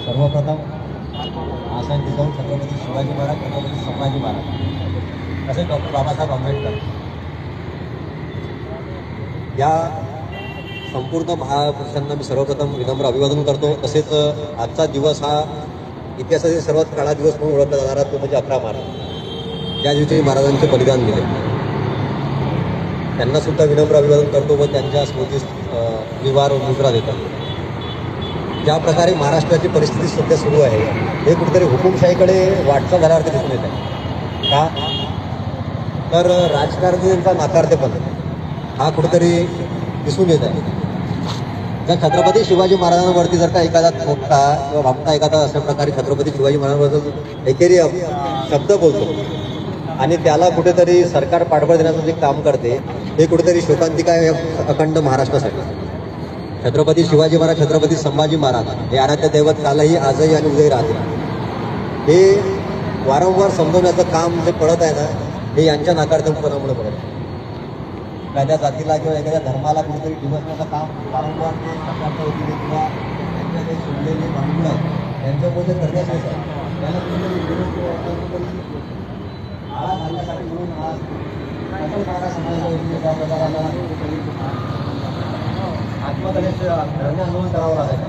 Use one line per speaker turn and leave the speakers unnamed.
सर्वप्रथम आसन जिजाऊ छत्रपती शिवाजी महाराज, छत्रपती संभाजी महाराज, तसेच डॉक्टर बाबासाहेब आंबेडकर या संपूर्ण महापुरुषांना मी सर्वप्रथम विनम्र अभिवादन करतो. तसेच आजचा दिवस हा इतिहासातील सर्वात काळा दिवस म्हणून ओळखला जाणारा तो म्हणजे 11 मार्च, ज्या दिवशी महाराजांचे बलिदान दिले. त्यांना सुद्धा विनम्र अभिवादन करतो व त्यांच्या स्मृतीस निवार व मुद्रा देतो. ज्या प्रकारे महाराष्ट्राची परिस्थिती सध्या सुरू आहे हे कुठेतरी हुकुमशाहीकडे वाटचाल झाल्यावरती दिसून येत आहे. का तर राजकारण्यांचा नाकारतेपण हा कुठेतरी दिसून येत आहे. जर छत्रपती शिवाजी महाराजांवरती जर का एखादा मोठा किंवा भामटा एखादा अशा प्रकारे छत्रपती शिवाजी महाराजांबद्दल एकेरी शब्द बोलतो आणि त्याला कुठेतरी सरकार पाठबळ देण्याचं जे काम करते हे कुठेतरी शोकांतिका आहे अखंड महाराष्ट्रासाठी. छत्रपती शिवाजी महाराज, छत्रपती संभाजी महाराज हे आराध्य दैवत कालही, आजही आणि उद्याही राहते. हे वारंवार समजवण्याचं काम जे पडत आहे ना हे यांच्या नाकारतेपणामुळे पडत आहे. एखाद्या जातीला किंवा एखाद्या धर्माला कुठेतरी डिवचण्याचं काम वारंवार ते सरकारच्या वतीने किंवा त्यांच्या जे सोडलेले बांधून आहेत त्यांच्यामुळे करण्यात येत आहे. त्याला कुठेतरी विरोध आळा घालण्यासाठी म्हणून आज मराठा समाजाच्या वतीने त्या प्रकाराला आत्मकलेचं धरणे आंदोलन करावं लागेल.